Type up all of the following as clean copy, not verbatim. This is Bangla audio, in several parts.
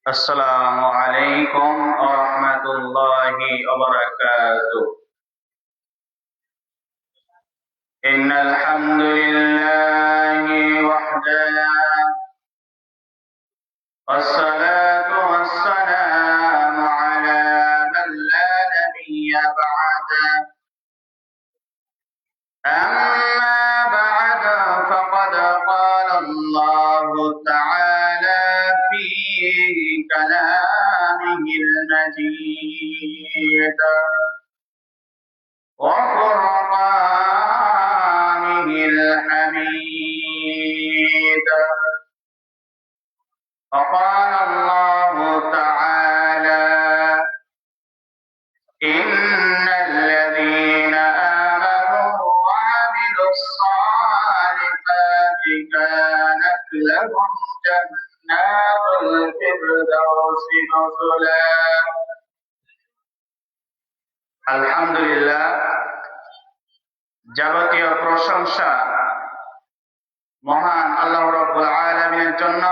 السلام عليكم ورحمة الله وبركاته. إن الحمد لله وحده والصلاة والسلام على من لا نبي بعده. أما بعد فقد قال الله تعالى في كلامه المجيد وفرقانه الحميد. فقال الله تعالى: إن الذين آمنوا وعملوا الصالحات كانت لهم جنات الفردوس نزلا। আলহামদুলিল্লাহ, যাবতীয় প্রশংসা মহান আল্লাহ রাব্বুল আলামিনের জন্য,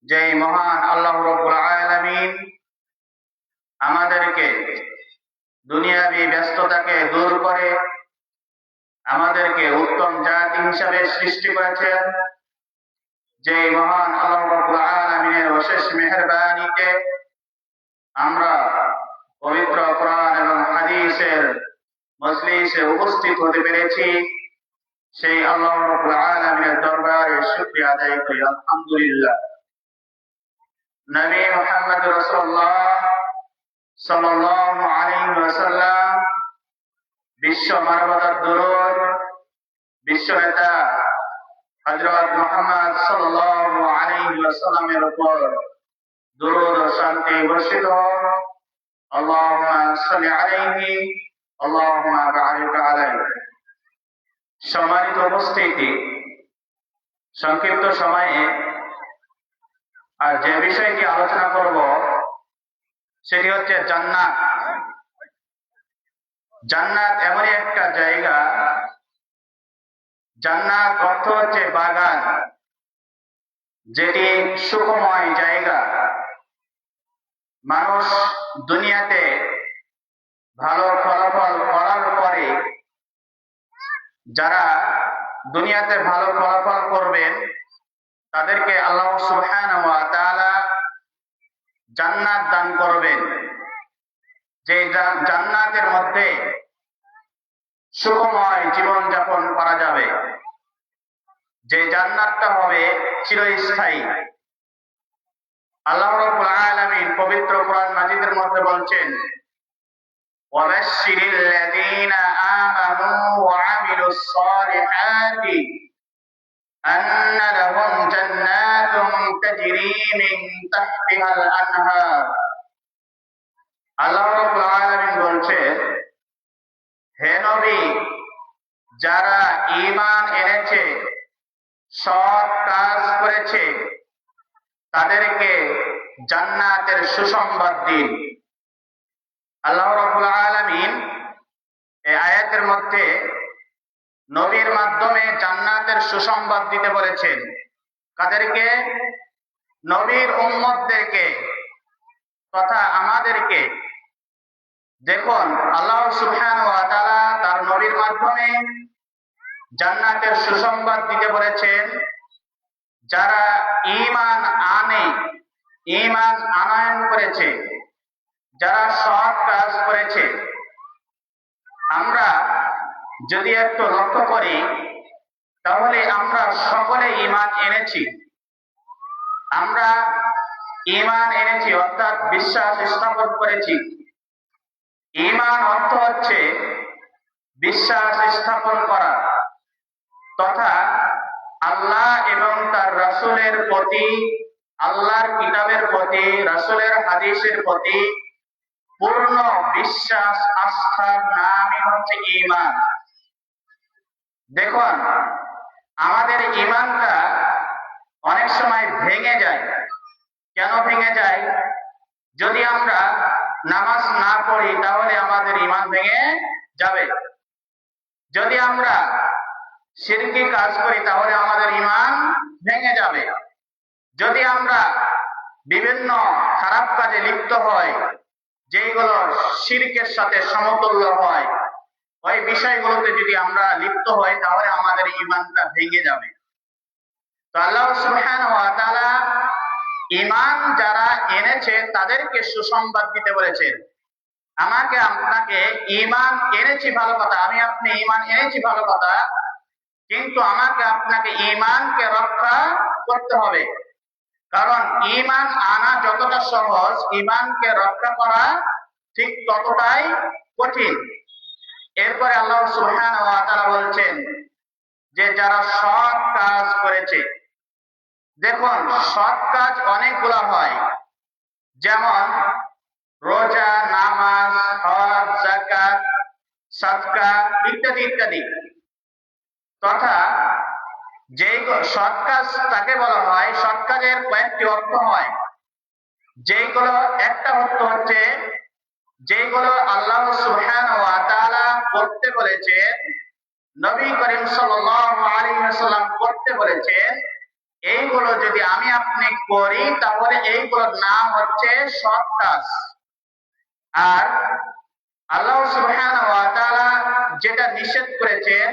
যেই মহান আল্লাহ রাব্বুল আলামিন আমাদেরকে দুনিয়াবী ব্যস্ততাকে দূর করে আমাদেরকে উত্তম জাতি হিসাবে সৃষ্টি করেছেন। যেই মহান আল্লাহ রাব্বুল আলামিনের অশেষ মেহেরবানিতে আমরা পবিত্র কোরআন এবং হাদিসের মজলিসে উপস্থিত হতে পেরেছি, সেই আল্লাহ রাব্বুল আলামিনের দরবারে শুকরিয়া আদায় করি। আলহামদুলিল্লাহ। নবী মুহাম্মদ রাসূলুল্লাহ সাল্লাল্লাহু আলাইহি ওয়াসাল্লাম বিশ্ব মানবতার দরুদ, বিশ্ব নেতা হযরত মুহাম্মদ সাল্লাল্লাহু আলাইহি ওয়াসাল্লামের উপর দরুদ ও শান্তি বর্ষিত হোক। আল্লাহুম্মা সাল্লি আলাইহি আল্লাহুম্মা বারিক আলাইহি। সম্মানিত উপস্থিতি, সংক্ষিপ্ত সময়ে আর যে বিষয়টি আলোচনা করব সেটি হচ্ছে জান্নাত। জান্নাত এমনই একটা জায়গা, জান্নাত অর্থ হচ্ছে বাগান, যেটি সুখময় জায়গা। মানুষ দুনিয়াতে ভালো ফলাফল করার পরে, যারা দুনিয়াতে ভালো ফলাফল করবেন তাদেরকে আল্লাহ সুবহানাহু ওয়া তাআলা জান্নাত দান করবেন। যে জান্নাতের মধ্যে সুখময় জীবন যাপন করা যাবে, যে জান্নাতটা হবে চিরস্থায়ী। আল্লাহ রাব্বুল আলামিন পবিত্র কোরআন মাজিদের মধ্যে বলছেন: ওয়াবাশশিরিল লাযীনা আমানু ওয়া আমিলুস সালিহাতি আন্না লাহুম জান্নাতুন তাজরি মিন তাহতিহাল আনহার। আল্লাহ রাব্বুল আলামিন বলছেন, হে নবী, যারা ঈমান এনেছে, সৎ কাজ করেছে, তাদেরকে জান্নাতের সুসংবাদ দিন। আল্লাহ রাব্বুল আলামিন এই আয়াতের মধ্যে নবীর মাধ্যমে জান্নাতের সুসংবাদ দিতে বলেছেন। কাদেরকে? নবীর উম্মতদেরকে তথা আমাদেরকে। দেখুন, আল্লাহ সুবহানাহু ওয়া তাআলা তার নবীর মাধ্যমে জান্নাতের সুসংবাদ দিতে বলেছেন যারা ঈমান আনে, ঈমান আনয়ন করেছে, যারা সৎ কাজ করেছে। আমরা যদি একটু লক্ষ্য করি তাহলে আমরা সকলে ঈমান এনেছি। আমরা ঈমান এনেছি অর্থাৎ বিশ্বাস স্থাপন করেছি। ঈমান অর্থ হচ্ছে বিশ্বাস স্থাপন করা তথা আল্লাহ এবং তার রাসূলের প্রতি, আল্লাহর কিতাবের প্রতি, রাসূলের হাদিসের প্রতি পূর্ণ বিশ্বাস আস্থার নামই হচ্ছে ঈমান। দেখুন, আমাদের ঈমানটা অনেক সময় ভেঙে যায়। কেন ভেঙে যায়? যদি আমরা নামাজ না পড়ি তাহলে আমাদের ঈমান ভেঙে যাবে। যদি আমরা শিরকি কাজ করি তাহলে আমাদের ঈমান ভেঙে যাবে। যদি আমরা বিভিন্ন খারাপ কাজে লিপ্ত হয়, যেগুলো শিরকের সাথে সমতুল্য হয়, ওই বিষয়গুলোতে যদি আমরা লিপ্ত হই তাহলে আমাদের ঈমানটা ভেঙে যাবে। তো আল্লাহ সুবহানাহু ওয়া তাআলা ঈমান যারা এনেছে তাদেরকে সুসংবাদ দিতে বলেছেন। আমাকে আপনাকে ঈমান এনেছি ভালো কথা, আমি আপনি ঈমান এনেছি ভালো কথা, কিন্তু আমাকে আপনাকে ঈমানকে রক্ষা করতে হবে। কারণ ঈমান আনা যতটা সহজ, ঈমানকে রক্ষা করা ঠিক ততটাই কঠিন। এরপরে আল্লাহ সুবহানাহু ওয়া তাআলা বলছেন যে যারা সৎ কাজ করেছে। দেখুন, সৎ কাজ অনেকগুলো হয়, যেমন রোজা, নামাজ, হজ, যাকাত, সাদকা ইত্যাদি ইত্যাদি। তথা যে সৎ কাজ তাকে বলা হয়, সৎ কাজের কয়েকটি অর্থ হয়, যেগুলো একটা অর্থ হচ্ছে যেগুলো আল্লাহ সুবহানাহু ওয়া তাআলা করতে বলেছেন, নবী করিম সাল্লাল্লাহু আলাইহি ওয়াসাল্লাম করতে বলেছেন, এইগুলো যদি আমি আপনি করি তাহলে এইগুলোর নাম হচ্ছে সৎ কাজ। আর আল্লাহ সুবহানাহু ওয়া তাআলা যেটা নিষেধ করেছেন,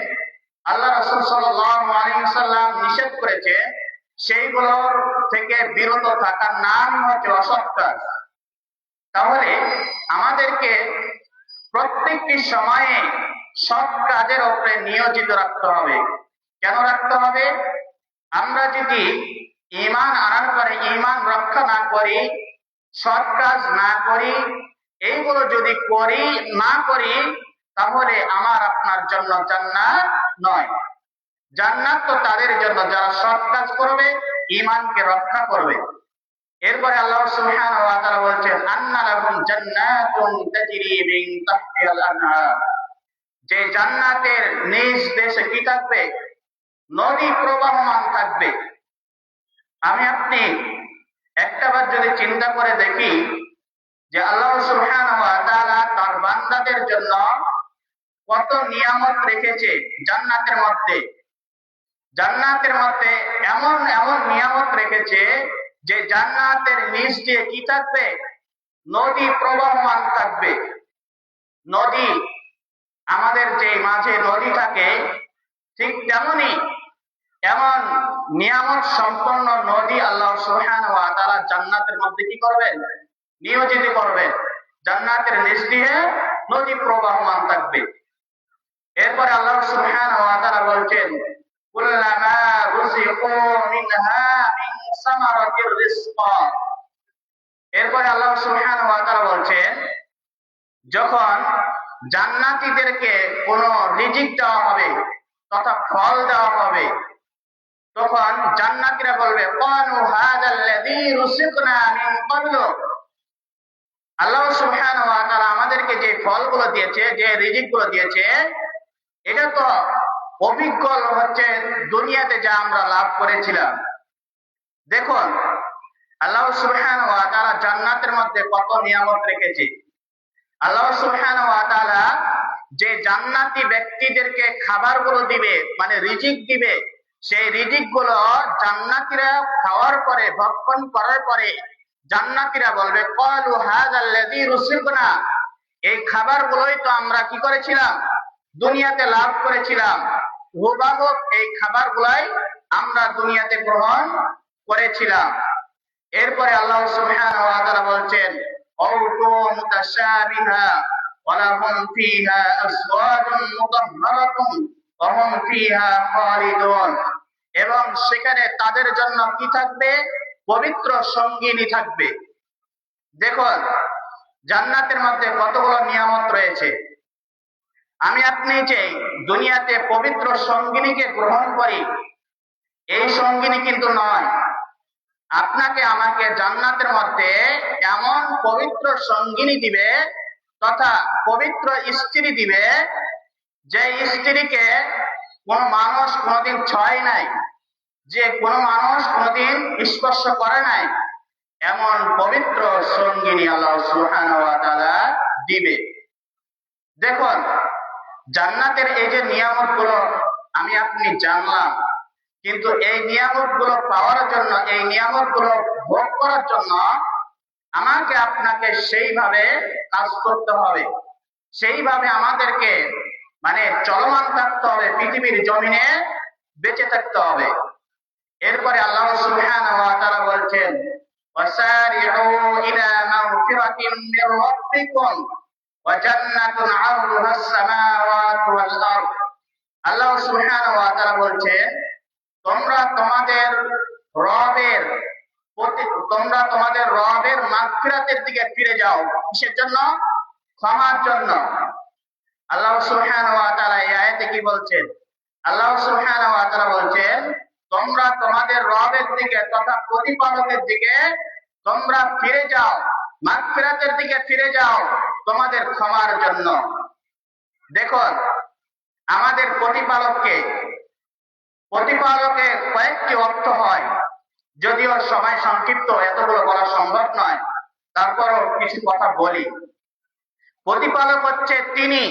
আল্লাহ রাসূল সাল্লাল্লাহু আলাইহি ওয়াসাল্লাম নিষেধ করেছে, সেইগুলোর থেকে বিরত থাকার নাম হচ্ছে অসৎ কাজ। তাহলে আমাদেরকে প্রত্যেকটি সময়ে সৎ কাজের উপরে নিয়োজিত রাখতে হবে। কেন রাখতে হবে? আমরা যদি ঈমান আনার পরে ঈমান রক্ষা না করি, সৎ কাজ না করি, এইগুলো যদি না করি, তাহলে আমার আপনার জন্য জান্নাত নয়। জান্নাত তো তাদের জন্য যারা সৎ কাজ করবে, ঈমানকে রক্ষা করবে। এরপরে আল্লাহ সুবহানাহু ওয়া তাআলা বলছেন, আন্না লাহুম জান্নাতুন তাজরি মিন তাহতিহাল আনহার, যে জান্নাতের নিজ দেশে কি থাকবে? নদী প্রবাহমান থাকবে। আমি আপনি একটাবার যদি চিন্তা করে দেখি যে আল্লাহ সুবহানাহু ওয়া তাআলা তার বান্দাদের জন্য কত নিয়ামত রেখেছে জান্নাতের মধ্যে। জান্নাতের মধ্যে এমন এমন নিয়ামত রেখেছে যে জান্নাতের নিচ দিয়ে কি থাকবে? নদী প্রবাহমান থাকবে। নদী, আমাদের যে মাঝে নদী থাকে, ঠিক তেমনি এমন নিয়ামত সম্পন্ন নদী আল্লাহ সুবহানাহু ওয়া তাআলা জান্নাতের মধ্যে কি করবেন? নিয়োজিত করবেন। জান্নাতের নিচ দিয়ে নদী প্রবাহমান থাকবে। এরপরে আল্লাহ সুবহানাহু ওয়া তাআলা বলছেন, কুল্লামা রুজিকু মিনহা মিন সামারাতির রিজকা। এরপরে আল্লাহ সুবহানাহু ওয়া তাআলা বলছেন, যখন জান্নাতীদেরকে কোনো রিজিক দেওয়া হবে তথা ফল দেওয়া হবে, তখন জান্নাতীরা বলবে, ক্বালু হাযাল্লাযী রুজিকনা মিন ক্বাবলু। আল্লাহ সুবহানাহু ওয়া তাআলা আমাদেরকে যে ফলগুলো দিয়েছে, যে রিজিকগুলো দিয়েছে, এটা তো অভিজ্ঞ হচ্ছে দুনিয়াতে যা আমরা লাভ করেছিলাম। দেখুন, আল্লাহ সুবহানাহু ওয়া তাআলা জান্নাতের মধ্যে কত নিয়ামত রেখেছে। আল্লাহ সুবহানাহু ওয়া তাআলা যে জান্নাতি ব্যক্তিদেরকে খাবারগুলো দিবে, মানে রিজিক দিবে, সেই রিজিকগুলো জান্নাতীরা খাওয়ার পরে, ভক্ষণ করার পরে জান্নাতীরা বলবে, ক্বালু হাযাল্লাযী রুজিকনা, এই খাবারগুলোই তো আমরা কি করেছিলাম? দুনিয়াতে লাভ করেছিলাম। হুবহু এই খাবারগুলাই আমরা দুনিয়াতে গ্রহণ করেছিলাম। এরপরে আল্লাহ সুবহানাহু ওয়া তাআলা বলছেন, আউতু মুতাশাবিহা ওয়া লাহুম ফিহা আজওয়াজুন মুতাহহারাতুন ওয়া হুম ফিহা খালিদুন। এবং সেখানে তাদের জন্য কি থাকবে? পবিত্র সঙ্গিনী থাকবে। দেখুন, জান্নাতের মধ্যে কতগুলো নিয়ামত রয়েছে। আমি আপনি যে দুনিয়াতে পবিত্র সঙ্গিনীকে গ্রহণ করি, এই সঙ্গিনী কিন্তু নয়। আপনাকে আমাকে জান্নাতের মধ্যে এমন পবিত্র সঙ্গিনী দিবে, তথা পবিত্র স্ত্রী দিবে, যে স্ত্রীকে কোন মানুষ কোনোদিন ছয় নাই, যে কোনো মানুষ কোনোদিন স্পর্শ করে নাই, এমন পবিত্র সঙ্গিনী আল্লাহ সুবহানাহু ওয়া তাআলা দিবে। দেখুন, জান্নাতের এই যে নিয়ামতগুলো আমি আপনি জানলাম, কিন্তু এই নিয়ামত গুলো পাওয়ার জন্য, এই নিয়ামত গুলো ভোগ করার জন্য আমাকে আপনাকে সেইভাবে কাজ করতে হবে, সেইভাবে আমাদেরকে মানে চলমান থাকতে হবে, পৃথিবীর জমিনে বেঁচে থাকতে হবে। এরপরে আল্লাহ সুবহানাহু ওয়া তাআলা বলছেন, ওয়াসারিউ ইলা মাগফিরাতিন মির রাব্বিকুম ওয়া জান্নাতুন 'আরদুহাস সামাওয়াতু ওয়াল আরদ। আল্লাহ সুবহানাহু ওয়া তাআলা বলছেন, তোমরা তোমাদের রবের মাগফিরাতের দিকে ফিরে যাও। কিসের জন্য? ক্ষমার জন্য। আল্লাহ সুবহানাহু ওয়া তাআলা এই আয়াতে কি বলছেন? আল্লাহ সুবহানাহু ওয়া তাআলা বলছেন, তোমরা তোমাদের রবের দিকে তথা প্রতিপালকের দিকে তোমরা ফিরে যাও, মাগফিরাতের দিকে ফিরে যাও তোমাদের ক্ষমার জন্য। দেখুন, আমাদের প্রতিপালকের কয়েকটি অর্থ হয়, যদিও সময় সংক্ষিপ্ত, এতগুলো বলা সম্ভব নয়, তারপরও কিছু কথা বলি। প্রতিপালক হচ্ছে তিনি,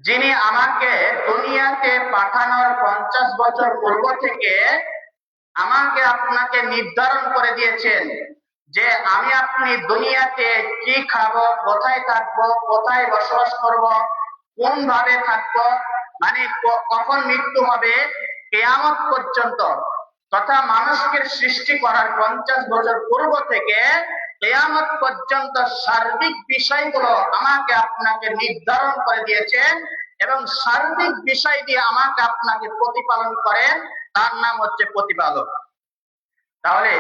যিনি আমাকে দুনিয়াতে পাঠানোর 50 বছর পূর্ব থেকে আমাকে আপনাকে নির্ধারণ করে দিয়েছেন যে আমি আপনি দুনিয়াতে কি খাবো, কোথায় থাকবো, কোথায় বসবাস করব, কোন ভাবে থাকবো, মানে কখন মৃত্যু হবে, কিয়ামত পর্যন্ত, তথা মানুষকে সৃষ্টি করার 50 বছর পূর্ব থেকে কিয়ামত পর্যন্ত সার্বিক বিষয়গুলো আমাকে আপনাকে নির্ধারণ করে দিয়েছেন এবং সার্বিক বিষয় দিয়ে আমাকে আপনাকে প্রতিপালন করেন, তার নাম হচ্ছে প্রতিপালক। তাহলে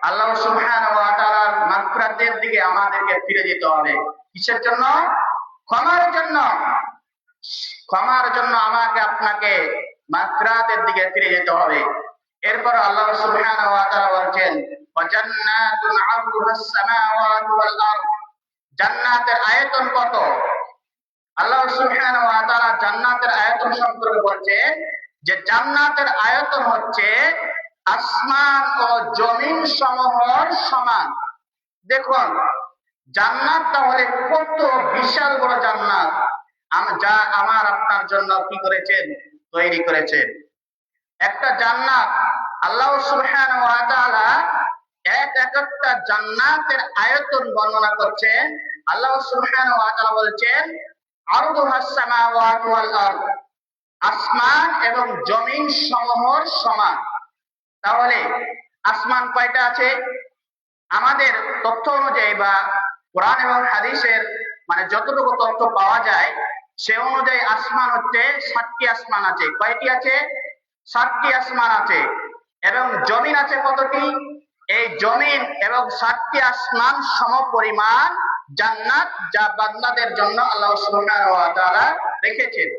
আল্লাহ সুবহানাহু ওয়া তাআলার মাগফিরাতের দিকে আমাদেরকে ফিরে যেতে হবে। কিসের জন্য? ক্ষমার জন্য। ক্ষমার জন্য আমাকে আপনাকে মাগফিরাতের দিকে ফিরে যেতে হবে। এরপর আল্লাহ সুবহানাহু ওয়া তাআলা বলছেন, ওয়া জান্নাতুন 'আরদুহাস সামাওয়াতু ওয়াল আরদ। জান্নাতের আয়তন কত? আল্লাহ সুবহানাহু ওয়া তাআলা জান্নাতের আয়তন সম্পর্কে বলছেন যে জান্নাতের আয়তন হচ্ছে আসমান ও জমিন সমূহের সমান। দেখুন, জান্নাত তাহলে কত বিশাল বড় জান্নাত, যা আমার আপনার জন্য কি করেছেন? তৈরি করেছেন। একটা জান্নাত আল্লাহ সুবহানাহু ওয়া তাআলা একটা জান্নাতের আয়তন বর্ণনা করছেন। আল্লাহ সুবহানাহু ওয়া তাআলা বলছেন, আরদুহাস সামাওয়াতু ওয়াল আরদ, আসমান এবং জমিন সমূহের সমান। তাহলে আসমান কয়টা আছে? আমাদের তথ্য অনুযায়ী বা কোরআন এবং হাদিসের মানে যতটুকু তথ্য পাওয়া যায় সে অনুযায়ী আসমান হচ্ছে 7টি আসমান আছে। কয়টি আছে? 7টি আসমান আছে। এবং জমিন আছে কতটি? এই জমিন এবং 7টি আসমান সমপরিমাণ জান্নাত, যা বান্দাদের জন্য আল্লাহ সুবহানাহু ওয়া তাআলা রেখেছেন।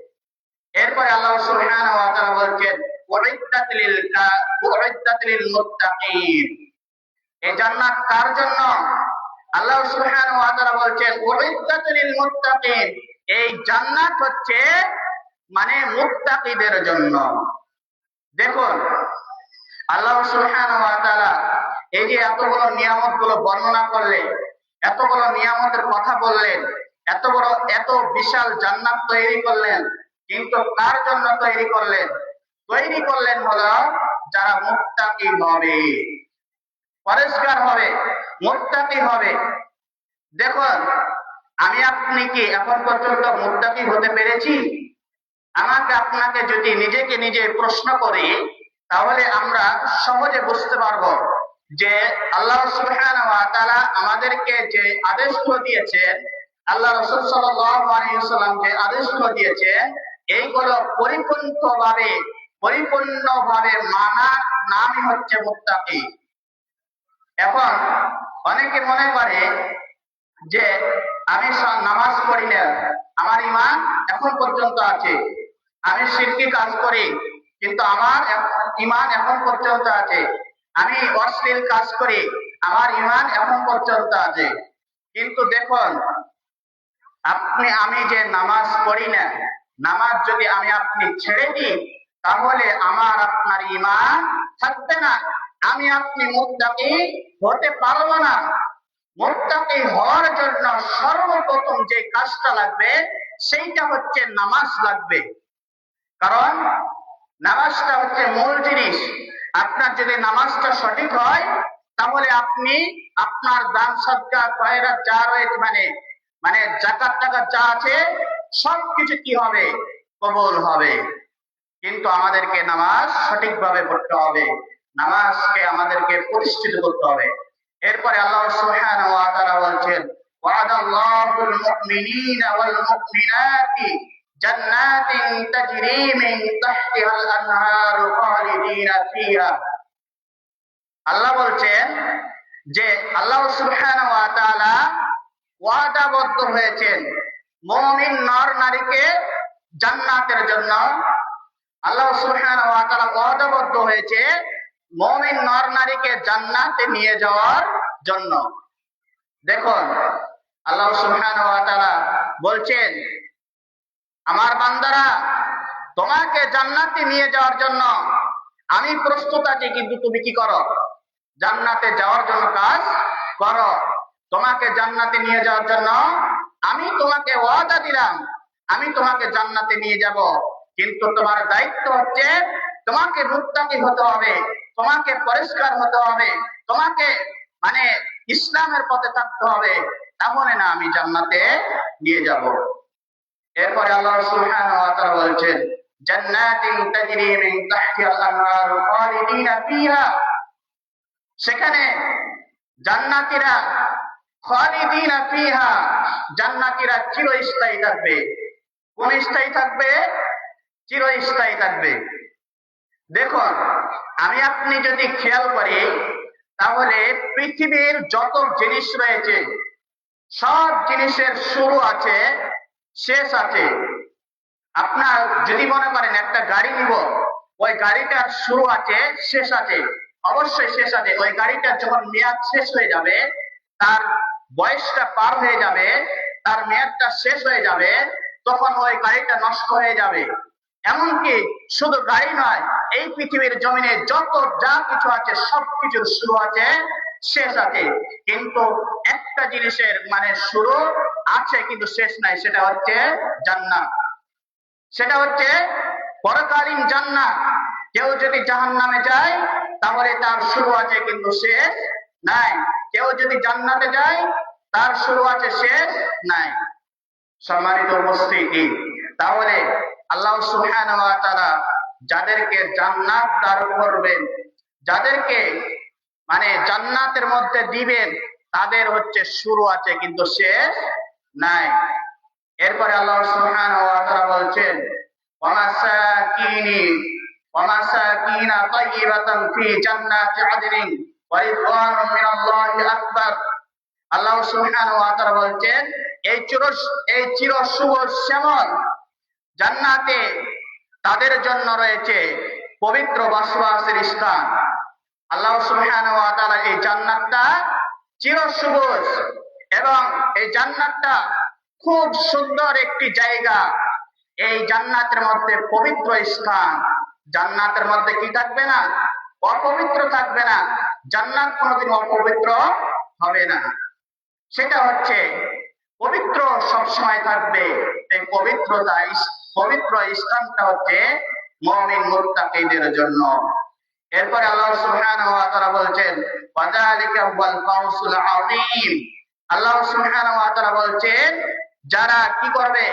এরপরে আল্লাহ সুবহানাহু ওয়া তাআলা বলেন, উইদ্দাত লিল মুত্তাকিন। এই জান্নাত কার জন্য? আল্লাহ সুবহানাহু ওয়া তাআলা বলেন, উইদ্দাত লিল মুত্তাকিন। এই জান্নাত হচ্ছে মানে মুত্তাকিদের জন্য। দেখুন, আল্লাহ সুবহানাহু ওয়া তাআলা এই যে এতগুলো নিয়ামত গুলো বর্ণনা করলেন, এতগুলো নিয়ামতের কথা বললেন, এত বিশাল জান্নাত তৈরি করলেন, কিন্তু কার জন্য তৈরি করলেন? তৈরি করলেন হলো যারা মুত্তাকি হবে, পরেশগার হবে, মুত্তাকি হবে। দেখুন, আমি আপনি কি এখন পর্যন্ত মুত্তাকি হতে পেরেছি? আমাকে আপনাকে যদি নিজেকে নিজে প্রশ্ন করি তাহলে আমরা সহজে বুঝতে পারবো যে আল্লাহ সুবহানাহু ওয়া তাআলা আমাদেরকে যে আদেশগুলো দিয়েছেন, আল্লাহ রাসূল সাল্লাল্লাহু আলাইহি ওয়াসাল্লাম যে আদেশগুলো দিয়েছেন, এইগুলো পরিপূর্ণভাবে মানার নামই হচ্ছে মুত্তাকি। এখন অনেকে মনে করে যে আমি নামাজ পড়ি না, আমার ঈমান এখন পর্যন্ত আছে, আমি শিরকি কাজ করি কিন্তু আমার ঈমান এখন পর্যন্ত আছে, আমি অশ্লীল কাজ করি, আমার ঈমান এখন পর্যন্ত আছে। কিন্তু দেখুন, আমি যে নামাজ পড়ি না, নামাজ যদি আমি আপনি ছেড়ে দিই তাহলে আমার আপনার ঈমান থাকবে না, আমি আপনি মুত্তাকি হতে পারবো না। মুত্তাকি হওয়ার জন্য সর্বপ্রথম যে কাজটা লাগবে সেইটা হচ্ছে নামাজ লাগবে। কারণ নামাজটা হচ্ছে মূল জিনিস। আপনার যদি নামাজটা সঠিক হয় তাহলে আপনি আপনার দান সদকা খয়রাত যা রয়েছে মানে মানে যাকাত টাকাত যা আছে সবকিছু কি হবে, কবুল হবে। কিন্তু আমাদেরকে নামাজ সঠিকভাবে পড়তে হবে, নামাজকে আমাদেরকে প্রতিষ্ঠিত করতে হবে। এরপরে আল্লাহ সুবহানাহু ওয়া তাআলা বলছেন, ওয়াদাল্লাহুল মুমিনিনা ওয়াল মুমিনাতি জান্নাতিন তাজরি মিন তাহতিহাল আনহারু খালিদিনা ফিহা। আল্লাহ বলছেন যে আল্লাহ সুবহানাহু ওয়া তাআলা ওয়াদাবদ্ধ হয়েছেন মুমিন নর নারীকে জান্নাতের জন্য। আল্লাহ সুবহানাহু ওয়া তাআলা ওয়াদাবদ্ধ হয়েছে মুমিন নর নারীকে জান্নাতে নিয়ে যাওয়ার জন্য। দেখুন আল্লাহ সুবহানাহু ওয়া তাআলা বলছেন, আমার বান্দারা তোমাকে জান্নাতে নিয়ে যাওয়ার জন্য আমি প্রস্তুত আছি, কিন্তু তুমি কি করো? জান্নাতে যাওয়ার জন্য কাজ করো। তোমাকে জান্নাতে নিয়ে যাওয়ার জন্য আমি তোমাকে ওয়াদা দিলাম, আমি তোমাকে জান্নাতে নিয়ে যাব, কিন্তু তোমার দায়িত্ব হচ্ছে তোমাকে মুত্তাকি হতে হবে, তোমাকে পরিষ্কার হতে হবে, তোমাকে মানে ইসলামের পথে থাকতে হবে, তাহলে না আমি জান্নাতে নিয়ে যাব। এরপরে আল্লাহ সুবহানাহু ওয়া তাআলা বলছেন, জান্নাতিন তাজরি মিন তাহতিহাল আনহারু খালিদিনা ফিহা। সেখানে জান্নাতীরা খালিদিনা ফিহা, জান্নাতীরা চিরস্থায়ী থাকবে। কোন স্থায়ী থাকবে? চিরস্থায়ী থাকবে। দেখুন আমি আপনি যদি খেয়াল করি তাহলে পৃথিবীর যত জিনিস রয়েছে সব জিনিসের শুরু আছে, শেষ আছে। আপনার যদি মনে করেন একটা গাড়ি নিব, ওই গাড়িটার শুরু আছে, শেষ আছে, অবশ্যই শেষ আছে। ওই গাড়িটার যখন মেয়াদ শেষ হয়ে যাবে, তার বয়সটা পার হয়ে যাবে, তার মেয়াদটা শেষ হয়ে যাবে, তখন ওই গাড়িটা নষ্ট হয়ে যাবে। এমনকি শুধু গাড়ি নয়, এই পৃথিবীর জমিনে যত যা কিছু আছে সবকিছুর শুরু আছে, শেষ আছে। কিন্তু একটা জিনিসের মানে শুরু আছে কিন্তু শেষ নাই, সেটা হচ্ছে জান্নাত। সেটা হচ্ছে পরকালীন জান্নাত। কেউ যদি জাহান্নামে যায় তাহলে তার শুরু আছে কিন্তু শেষ নাই, কেউ যদি জান্নাতে যায় তার শুরু আছে শেষ নাই। সম্মানিত উপস্থিতি, তাহলে আল্লাহ সুবহানাহু ওয়া তাআলা যাদেরকে জান্নাত দান করবেন, যাদেরকে মানে জান্নাতের মধ্যে দিবেন, তাদের হচ্ছে শুরু আছে কিন্তু শেষ নাই। এরপরে আল্লাহ সুবহানাহু ওয়া তাআলা বলছেন, ওয়ামাসাকিনা তাইয়িবাতান ফি জান্নাতি আদনিন ওয়া রিদওয়ানুম মিনাল্লাহি আকবার। আল্লাহ সুবহানাহু ওয়া তাআলা বলছেন, এই চির সুবজ শ্যামল জান্নাতে তাদের জন্য রয়েছে পবিত্র বসবাসের স্থান। আল্লাহ সুবহানাহু ওয়া তাআলা এই জান্নাতটা চির সবুজ এবং এই জান্নাতটা খুব সুন্দর একটি জায়গা। এই জান্নাতের মধ্যে পবিত্র স্থান। জান্নাতের মধ্যে কি থাকবে না? অপবিত্র থাকবে না। জান্নাত কোনোদিন অপবিত্র হবে না। সেটা হচ্ছে পবিত্র সবসময় থাকবে। এই পবিত্র স্থানটা হচ্ছে মুমিন মুত্তাকিদের জন্য। এরপরে আল্লাহ সুবহানাহু ওয়া তাআলা বলছেন, ওয়াযালিকা হুয়াল ফাওজুল আযীম। আল্লাহ সুবহানাহু ওয়া তাআলা বলছেন, যারা কি করবে,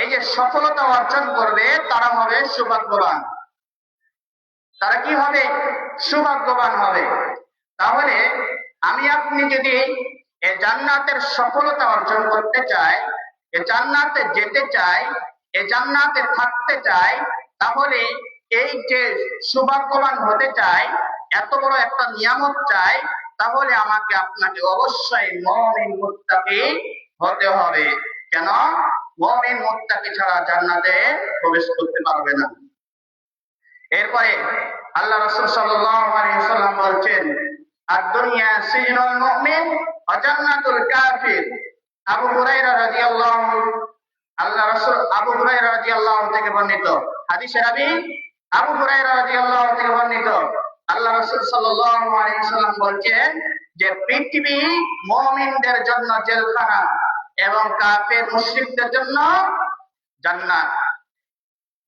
এই যে সফলতা অর্জন করবে, তারা হবে সৌভাগ্যবান। তারা কি হবে? সৌভাগ্যবান হবে। তাহলে আমি আপনি যদি এই জান্নাতের সফলতা অর্জন করতে চাই, এই জান্নাতে যেতে চাই, এই জান্নাতে থাকতে চাই, তাহলে এই যে সৌভাগ্যবান হতে চাই, এত বড় একটা নিয়ামত চাই, তাহলে আমাকে আপনাকে অবশ্যই মুমিন মুত্তাকি হতে হবে। কেন? মুমিন মুত্তাকি ছাড়া জান্নাতে প্রবেশ করতে পারবে না। এরপরে আল্লাহ রাসূল সাল্লাল্লাহু আলাইহি ওয়াসাল্লাম বলছেন, আদ-দুনিয়া সিজনুল মুমিন ওয়া জান্নাতুল কাফির। আবু হুরায়রা রাদিয়াল্লাহু আল্লাহ রাসূল আবু হুরায়রা রাদিয়াল্লাহু থেকে বর্ণিত হাদিসে রাবী আবু হুরায়রা রাদিয়াল্লাহু থেকে বর্ণিত, আল্লাহ রাসূল সাল্লাল্লাহু আলাইহি ওয়াসাল্লাম বলছেন যে পৃথিবী মুমিনদের জন্য জেলখানা এবং কাফের মুশরিকদের জন্য জান্নাত।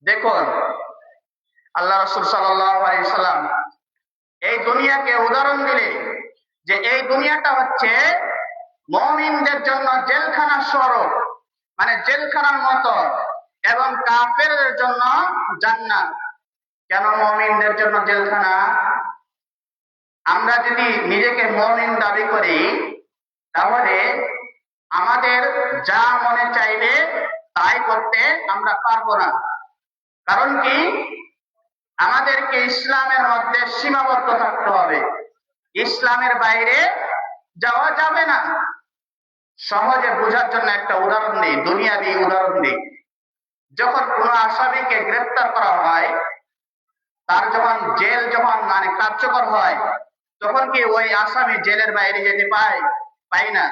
দেখুন আল্লাহ রাসূল সাল্লাল্লাহু আলাইহি সাল্লাম এই দুনিয়াকে উদাহরণ দিলে যে এই দুনিয়াটা হচ্ছে মুমিনদের জন্য জেলখানার স্বরূপ, মানে জেলখানার মতো, এবং কাফেরদের জন্য জান্নাত। কেন মুমিনদের জন্য জেলখানা? আমরা যদি নিজেকে মুমিন দাবি করি তাহলে আমাদের যা মনে চাইবে তাই করতে আমরা পারবো না। কারণ কি? আমাদেরকে ইসলামের মধ্যে সীমাবদ্ধ থাকতে হবে, ইসলামের বাইরে যাওয়া যাবে না। সহজে বোঝার জন্য একটা উদাহরণ দিই, দুনিয়াবি উদাহরণ দিই। যখন কোনো আসামিকে গ্রেফতার করা হয়, তার যখন জেল মানে কার্যকর হয়, তখন কি ওই আসামি জেলের বাইরে যেতে পায় না।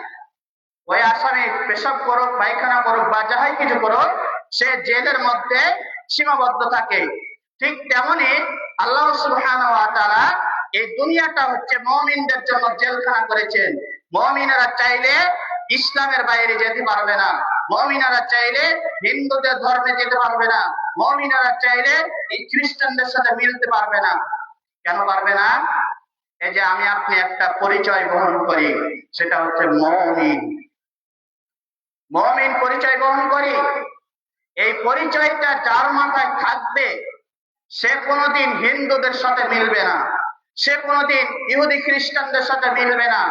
ওই আসামি পেশাব করুক, পায়খানা করুক বা যাহাই কিছু করুক, সে জেলের মধ্যে সীমাবদ্ধ থাকে। ঠিক তেমনি আল্লাহ সুবহানাহু ওয়া তাআলা এই দুনিয়াটা হচ্ছে মুমিনদের জন্য জেলখানা করেছেন। মুমিনেরা চাইলে ইসলামের বাইরে যেতে পারবে না, মুমিনেরা চাইলে হিন্দুদের ধর্মে যেতে পারবে না, মুমিনেরা চাইলে এই খ্রিস্টানদের সাথে মিলতে পারবে না। কেন পারবে না? এই যে আমি আপনি একটা পরিচয় বহন করি, সেটা হচ্ছে মুমিন। মুমিন পরিচয় বহন করি। এই পরিচয়টা যার মাথায় থাকবে, সে কোনোদিন হিন্দুদের সাথে মিলবে না, সে কোনোদিন ইহুদি খ্রিস্টানদের সাথে মিলবে না,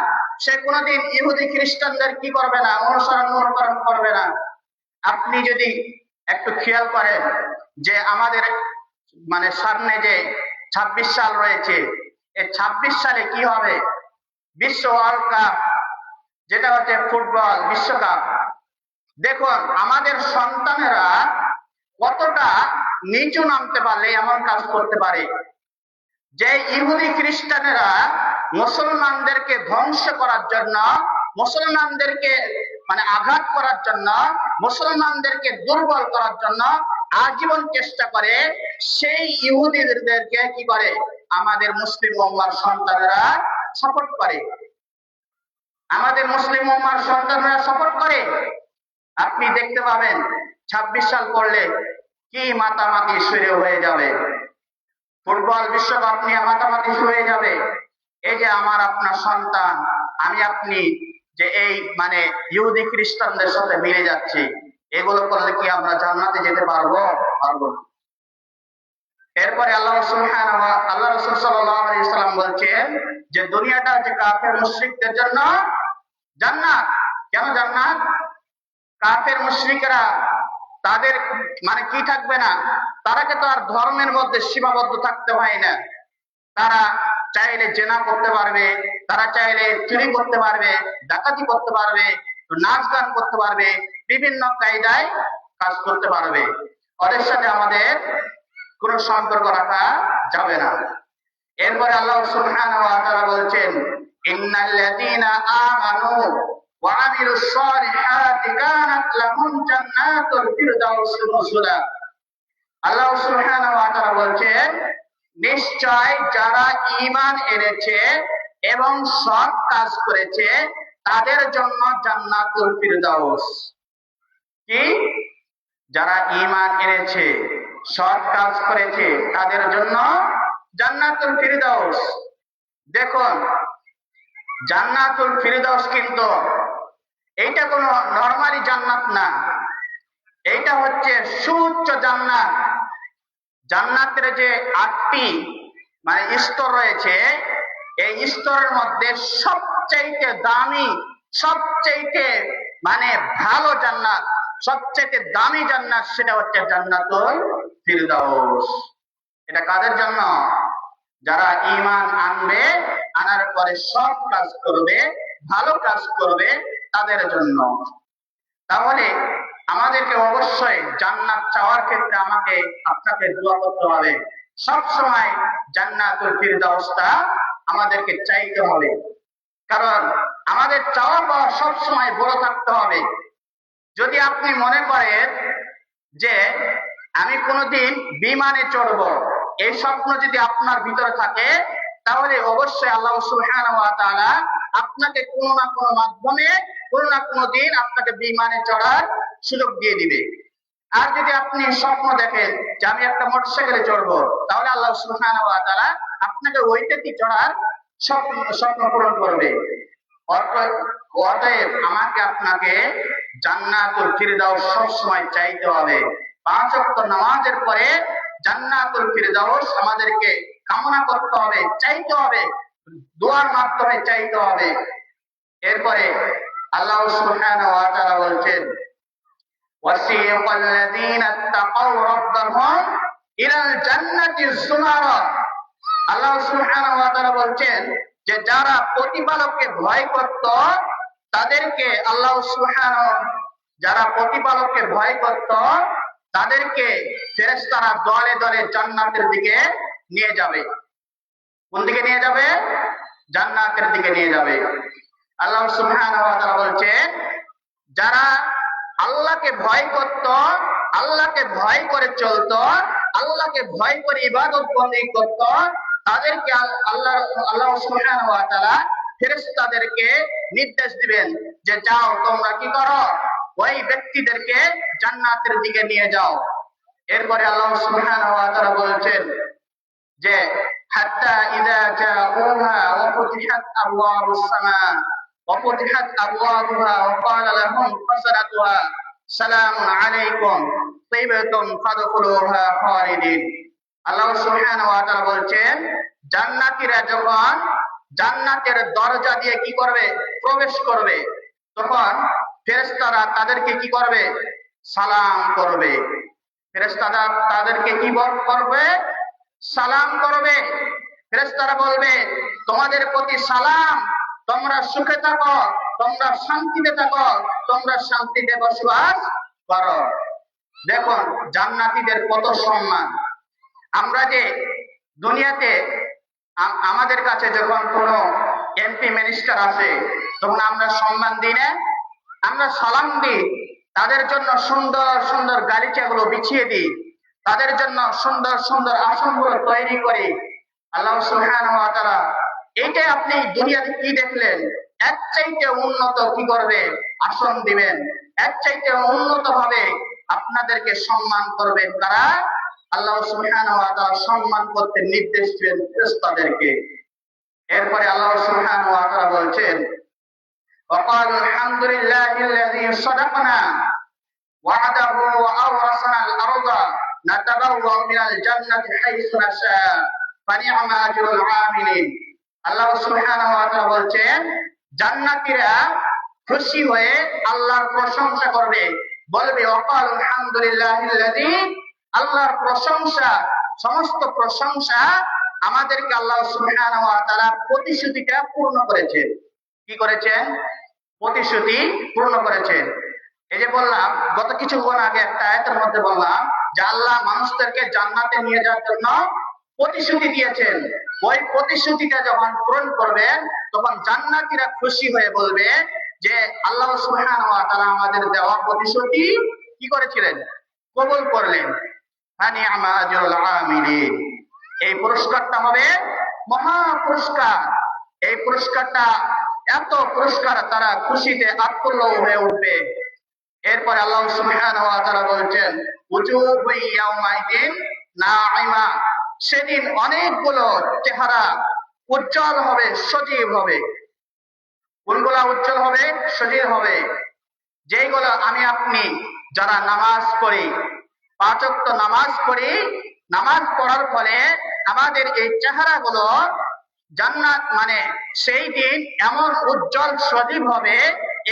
সে কোনোদিন ইহুদি খ্রিস্টানদের কি করবে না, অনুকরণ করবে না। আপনি যদি একটু খেয়াল করেন যে আমাদের মানে সামনে যে 26 সাল রয়েছে, এই 26 সালে কি হবে? বিশ্ব ওয়ার্ল্ড কাপ, যেটা হচ্ছে ফুটবল বিশ্বকাপ। দেখুন আমাদের সন্তানেরা কতটা নিচু নামতে পারলে এমন কাজ করতে পারে, যে ইহুদি খ্রিস্টানেরা মুসলমানদেরকে ধ্বংস করার জন্য, মুসলমানদেরকে মানে আঘাত করার জন্য, মুসলমানদেরকে দুর্বল করার জন্য আজীবন চেষ্টা করে, সেই ইহুদিদেরকে কি করে? আমাদের মুসলিম উম্মার সন্তানেরা সাপোর্ট করে, আমাদের মুসলিম উম্মার সন্তানেরা সাপোর্ট করে। আপনি দেখতে পাবেন 26 সাল পড়লে কি মাতামাতি শুরু হয়ে যাবে, ফুটবল বিশ্বকাপ নিয়ে মাতামাতি শুরু হয়ে যাবে। এই যে আমার আপনার সন্তান, আমি আপনি যে এই মানে ইহুদি খ্রিস্টানদের সাথে মিলে যাচ্ছি, এগুলো করলে কি আমরা জান্নাতে যেতে পারবো না। এরপরে আল্লাহ রাসূল সাল্লাল্লাহু আলাইহি সাল্লাম বলছেন যে দুনিয়াটা হচ্ছে কাফের মুশরিকদের জন্য জান্নাত। কেন জান্নাত? কাফের মুশরিকরা তাদের মানে কি থাকবে না, তারাকে তো আর ধর্মের মধ্যে সীমাবদ্ধ থাকতে হয় না। তারা চাইলে জেনা করতে পারবে, তারা চাইলে চুরি করতে পারবে, ডাকাতি করতে পারবে, নাচ গান করতে পারবে, বিভিন্ন কায়দায় কাজ করতে পারবে। ওদের সাথে আমাদের কোনো সম্পর্ক রাখা যাবে না। এরপরে আল্লাহ সুবহানাহু ওয়া তাআলা বলছেন, ইন্নাল্লাযীনা আমানু ওয়া আমিলুস সালিহাতি কানাত লাহুম জান্নাতুল ফিরদাউস নুজুলা। আল্লাহ সুবহানাহু ওয়া তাআলা বলছেন, নিশ্চয় যারা ঈমান এনেছে এবং সৎ কাজ করেছে তাদের জন্য জান্নাতুল ফিরদাউস। কি? যারা ঈমান এনেছে, সৎ কাজ করেছে, তাদের জন্য জান্নাতুল ফিরদাউস। দেখুন জান্নাতুল ফিরদাউস কিন্তু এইটা কোনো নরমালি জান্নাত না, এইটা হচ্ছে সুউচ্চ জান্নাত। জান্নাতের যে 8টি মানে স্তর রয়েছে, এই স্তরের মধ্যে সবচেয়ে দামি, সবচেয়ে মানে ভালো জান্নাত, সবচেয়ে দামি জান্নাত, সেটা হচ্ছে জান্নাতুল ফিরদাউস। এটা কাদের জন্য? যারা ঈমান আনবে, আনার পরে সৎ কাজ করবে, ভালো কাজ করবে, তাদের জন্য। তাহলে আমাদেরকে অবশ্যই জান্নাত চাওয়ার ক্ষেত্রে আমাকে আপনাকে দোয়া করতে হবে। সব সময় জান্নাতুল ফিরদাউসটা আমাদেরকে চাইতে হবে, কারণ আমাদের চাওয়া পাওয়া সব সময় বড় থাকতে হবে। যদি আপনি মনে করেন যে আমি কোনোদিন বিমানে চড়বো, এই স্বপ্ন যদি আপনার ভিতরে থাকে, তাহলে অবশ্যই আল্লাহ সুবহানাহু ওয়া তাআলা আপনাকে কোনো না কোনো মাধ্যমে কোনো না কোনো দিন আপনাকে বিমানে চড়ার সুযোগ দিয়ে দিবে। আর যদি আপনি স্বপ্ন দেখেন যে আমি একটা মোটরসাইকেলে চড়বো, তাহলে আল্লাহ সুবহানাহু ওয়া তাআলা আপনাকে ওইটাতে চড়ার স্বপ্ন পূরণ করবে। অতএব আমাকে আপনাকে জান্নাতুল ফিরদাউস সবসময় চাইতে হবে। 5 ওয়াক্ত নামাজের পরে জান্নাতুল ফিরদাউস আমাদেরকে কামনা করতে হবে, চাইতে হবে, দোয়ার মাধ্যমে চাইতে হবে। এরপরে আল্লাহ সুবহানাহু ওয়া তাআলা বলছেন, وَسِيقَ الَّذِينَ اتَّقَوْا رَبَّهُمْ إِلَى الْجَنَّةِ زُمَرًا। আল্লাহ সুবহানাহু ওয়া তাআলা বলছেন যে যারা প্রতিপালককে ভয় করত তাদেরকে আল্লাহ সুবহানাহু, যারা প্রতিপালককে ভয় করত তাদেরকে ফেরেশতারা দলে দলে জান্নাতের দিকে নিয়ে যাবে। কোন দিকে নিয়ে যাবে? জান্নাতের দিকে নিয়ে যাবে। আল্লাহ সুবহানাহু ওয়া তাআলা বলছেন যারা আল্লাহকে ভয় করত, আল্লাহকে ভয় করে চলত, আল্লাহকে ভয় করে ইবাদত বন্দেগী করত, তাদেরকে আল্লাহ সুবহানাহু ওয়া তাআলা ফেরেশতাদেরকে নির্দেশ দিবেন যে যাও তোমরা কি করো, ওই ব্যক্তিদেরকে জান্নাতের দিকে নিয়ে যাও। এরপরে আল্লাহ সুবহানাহু ওয়া তাআলা বলছেন যে হাত্তা ইযা জাউহা ওয়া ফুতিহাত আবওয়াবুস সামা ওয়া ফুতিহাত আবওয়াবুহা ওয়া ক্বালা লাহুম খাসারাতুহা সালামুন আলাইকুম তিবতুম ফাদখুলুহা খালিদিন। আল্লাহ সুবহানাহু ওয়া তাআলা বলছেন জান্নাতীরা যখন জান্নাতের দরজা দিয়ে কি করবে? প্রবেশ করবে, তখন ফেরেশতারা তাদেরকে কি করবে? সালাম করবে। ফেরেশতারা তাদেরকে কি করবে? সালাম করবে। ফেরেশতারা বলবে তোমাদের প্রতি সালাম, তোমরা সুখে থাকো, তোমরা শান্তিতে থাকো, তোমরা শান্তিতে বসবাস করো। দেখুন জান্নাতীদের কত সম্মান। আমরা যে দুনিয়াতে আমাদের কাছে যখন কোনো এমপি মিনিস্টার আসে তখন আমরা সম্মান দিই না, আমরা সালাম দিই, তাদের জন্য সুন্দর সুন্দর গালিচাগুলো বিছিয়ে দিই, তাদের জন্য সুন্দর সুন্দর আসনগুলো তৈরি করি। আল্লাহ সুবহানাহু ওয়া তাআলা এইটাই আপনি দুনিয়াতে কি দেখলেন? এর চাইতে উন্নত কি করবে? আসন দিবেন, এর চাইতে উন্নত ভাবে আপনাদেরকে সম্মান করবেন। তারা আল্লাহ সুবহানাহু ওয়া তাআলা সম্মান করতে নির্দেশ দিবেন ফেরেশতাদেরকে। এরপরে আল্লাহ সুবহানাহু ওয়া তাআলা বলছেন وقالوا الحمد لله الذي صدقنا وعده وأورثنا الأرض نتبوأ من الجنة حيث نشاء فنعم أجر العاملين। আল্লাহ সুবহানাহু ওয়া তাআলা বলছেন জান্নাতীরা খুশি হয়ে আল্লাহর প্রশংসা করবে, বলবে ওয়াকাল আলহামদুলিল্লাহিল্লাযী, আল্লাহর প্রশংসা, সমস্ত প্রশংসা আমাদেরকে আল্লাহ সুবহানাহু ওয়া তাআলা প্রতিশ্রুতিটা পূর্ণ করেছেন। কি করেছেন? প্রতিশ্রুতি পূর্ণ করেছেন। এই যে বললাম গত কিছুক্ষণ আগে একটা আয়াতের মধ্যে বললাম যে আল্লাহ মানুষদেরকে জান্নাতে নিয়ে যাওয়ার জন্য প্রতিশ্রুতি দিয়েছেন। ওই প্রতিশ্রুতিটা যখন পূরণ করবেন তখন জান্নাতীরা খুশি হয়ে বলবে যে আল্লাহ সুবহানাহু ওয়া তাআলা আমাদের দেওয়া প্রতিশ্রুতি কি করেছিলেন? কবুল করলেন। ফানি'মা আজরুল আমিলিন। এই পুরস্কারটা হবে মহা পুরস্কার। এই পুরস্কারটা এত পুরস্কার, তারা খুশিতে আত্মল্লাহ হয়ে উঠবে। এরপরে আল্লাহ সুবহানাহু ওয়া তাআলা বলছেন উজুবু ইয়াউমাইদিন নাঈমা, সেদিন অনেকগুলো চেহারা উজ্জ্বল হবে, সজীব হবে। কোনগুলা উজ্জ্বল হবে? সজীব হবে। যেইগুলো আমি আপনি যারা নামাজ পড়ি, 5 ওয়াক্ত নামাজ পড়ি, নামাজ পড়ার ফলে আমাদের এই চেহারাগুলো জান্নাত মানে সেই দিন এমন উজ্জ্বল সজীব হবে,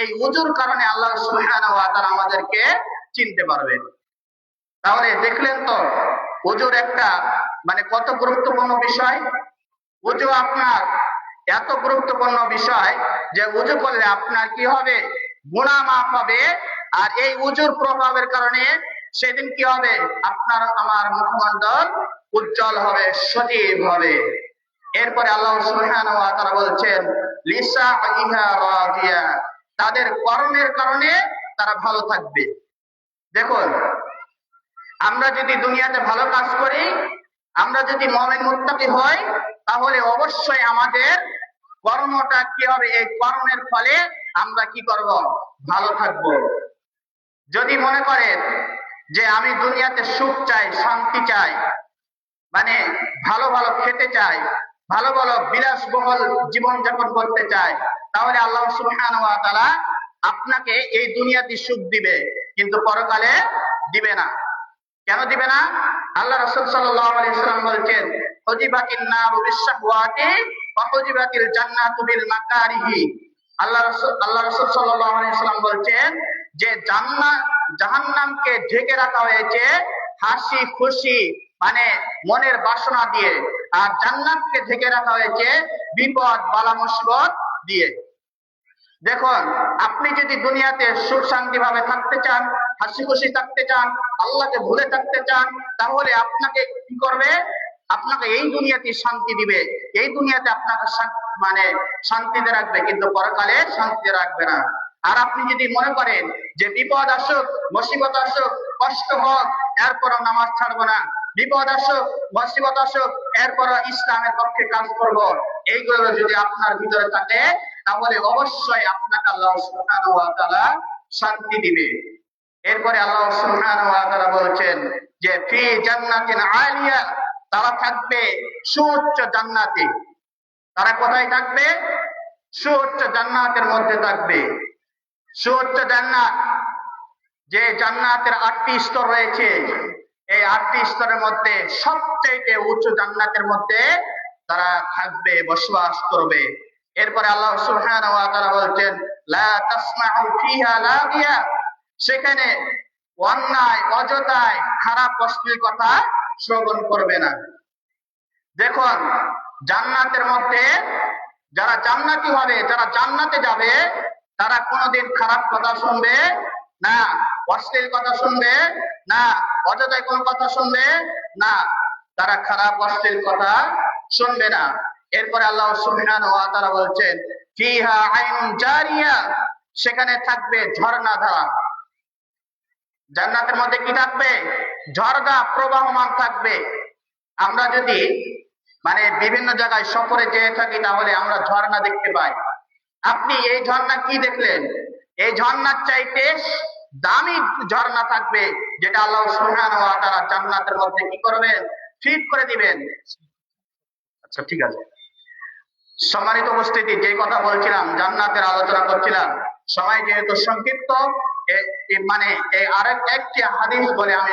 এই উজুর কারণে আল্লাহ সুবহানাহু ওয়া তাআলা আমাদেরকে চিনতে পারবেন। তাহলে দেখলেন তো উজুর একটা মানে কত গুরুত্বপূর্ণ বিষয়। উজু আপনার এত গুরুত্বপূর্ণ বিষয় যে উজু করলে আপনার কি হবে? গুনাহ মাফ হবে। আর এই উজুর প্রভাবের কারণে সেদিন কি হবে? আপনার আমার মুখমণ্ডল উজ্জ্বল হবে, সজীব হবে। এরপরে আল্লাহ সুবহানাহু ওয়া তাআলা বলছেন লিসাইহা রাদিয়া, তাদের কর্মের কারণে তারা ভালো থাকবে। দেখুন আমরা যদি দুনিয়াতে ভালো কাজ করি, আমরা যদি মুমিন মুত্তাকি হই, তাহলে অবশ্যই আমাদের কর্মটা কি হবে? এই কর্মের ফলে আমরা কি করব? ভালো থাকব। যদি মনে করেন যে আমি দুনিয়াতে সুখ চাই, শান্তি চাই, মানে ভালো ভালো খেতে চাই, ভালো ভালো বিলাসবহুল জীবন যাপন করতে চাই, তাহলে আল্লাহ সুবহানাহু ওয়া তাআলা আপনাকে এই দুনিয়াতে সুখ দিবে, কিন্তু পরকালে দিবে না। কেন দিবে না? আল্লাহ রাসূল সাল্লাল্লাহু আলাইহি ওয়াসাল্লাম বলছেন, হুজিবাতিন নারু বিশ-শাহওয়াতি ওয়া হুজিবাতিল জান্নাতু বিল মাকারিহি। আল্লাহ রাসূল সাল্লাল্লাহু আলাইহি ওয়াসাল্লাম বলছেন যে জাহান্নামকে ঢেকে রাখা হয়েছে হাসি খুশি, মানে মনের বাসনা দিয়ে, আর জান্নাতকে ঢেকে রাখা হয়েছে বিপদ বালা মুসিবত দিয়ে। দেখুন, আপনি যদি দুনিয়াতে সুখ শান্তি ভাবে থাকতে চান, হাসি খুশি থাকতে চান, আল্লাহকে ভুলে থাকতে চান, তাহলে আপনাকে কি করবে? আপনাকে এই দুনিয়াতে শান্তি দিবে, এই দুনিয়াতে আপনাকে মানে শান্তিতে রাখবে, কিন্তু পরকালে শান্তিতে রাখবে না। আর আপনি যদি মনে করেন যে বিপদ আসুক, মুসিবত আসুক, কষ্ট হোক, এরপরও নামাজ ছাড়বো না, বিপদ আসুক, মুসিবত আসুক, এরপরও ইসলামের পক্ষে কাজ করব, এইগুলো যদি আপনার ভিতরে থাকে, তাহলে অবশ্যই আপনাকে আল্লাহ সুবহানাহু ওয়া তাআলা শান্তি দিবে। এরপরে আল্লাহ সুবহানাহু ওয়া তাআলা বলেছেন যে ফি জান্নাতিন আলিয়া, তারা থাকবে সুউচ্চ জান্নাতে। তারা কোথায় থাকবে? সুউচ্চ জান্নাতের মধ্যে থাকবে। সুউচ্চ জান্নাত, যে জান্নাতের 8টি স্তর রয়েছে, এই 8টি স্তরের মধ্যে সবচেয়ে উচ্চ জান্নাতের মধ্যে তারা থাকবে, বসবাস করবে। এরপরে আল্লাহ সুবহানাহু ওয়া তাআলা বলছেন লা তাসমাউ ফিহা লাগিয়া, সেখানে অন্যায়, অযথায়, খারাপ অশ্লীল কথা শ্রবণ করবে না। দেখুন, জান্নাতের মধ্যে যারা জান্নাতি হবে, যারা জান্নাতে যাবে, তারা কোনোদিন খারাপ কথা শুনবে না, অশ্লীল কথা শুনবে না, অযথায় কোনো কথা শুনবে না, তারা খারাপ অশ্লীল কথা শুনবে না। এরপরে আল্লাহ সুবহানাহু ওয়া তাআলা বলছেন ফিহা আইনুন জারিয়া, সেখানে থাকবে ঝর্ণা ধারা। জান্নাতের মধ্যে কি থাকবে? ঝর্ণা প্রবাহমান থাকবে। আমরা যদি মানে বিভিন্ন জায়গায় সফরে যেয়ে থাকি, তাহলে আমরা ঝর্ণা দেখতে পাই। আপনি এই ঝর্ণা কি দেখলেন? এই ঝর্ণার চাইতে দামি ঝর্ণা থাকবে, যেটা আল্লাহ সুবহানাহু ওয়া তাআলা জান্নাতের মধ্যে কি করবেন? ফিট করে দিবেন। আচ্ছা, ঠিক আছে। সম্মানিত উপস্থিতি, যে কথা বলছিলাম, জান্নাতের আলোচনা করছিলাম, সময় যেহেতু সংক্ষিপ্ত, মানে এই একটি হাদিস বলে আমি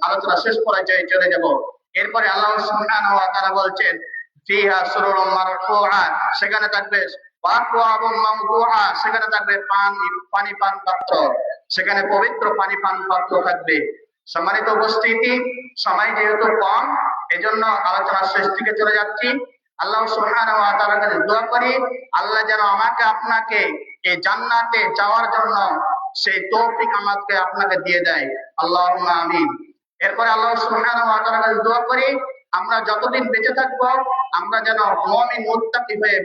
আলোচনা শেষ পর্যায়ে চলে যাব। এরপরে আল্লাহ সুবহানাহু ওয়া তাআলা বলছেন ফিহা সুরুরুম মারফুআ, সেখানে থাকবে ওয়াকওয়াবুম মাওদুআ, সেখানে থাকবে পানি পান পাত্র, সেখানে পবিত্র পানি পান পাত্র থাকবে। সম্মানিত উপস্থিতি, সময় যেহেতু কম, এজন্য আলোচনা শেষ দিকে চলে যাচ্ছি। আল্লাহ সুবহানাহু ওয়া তাআলার কাছে দোয়া করি, আল্লাহ যেন আমাকে আপনাকে এই জান্নাতে যাওয়ার জন্য সেই তৌফিক আমাকে আপনাকে দিয়ে দেয়। আল্লাহুম্মা আমিন। এরপরে আল্লাহ সুবহানাহু ওয়া তাআলার কাছে দোয়া করি, আমরা যতদিন বেঁচে থাকবো, আমরা যেন মুমিন মুত্তাকি হয়ে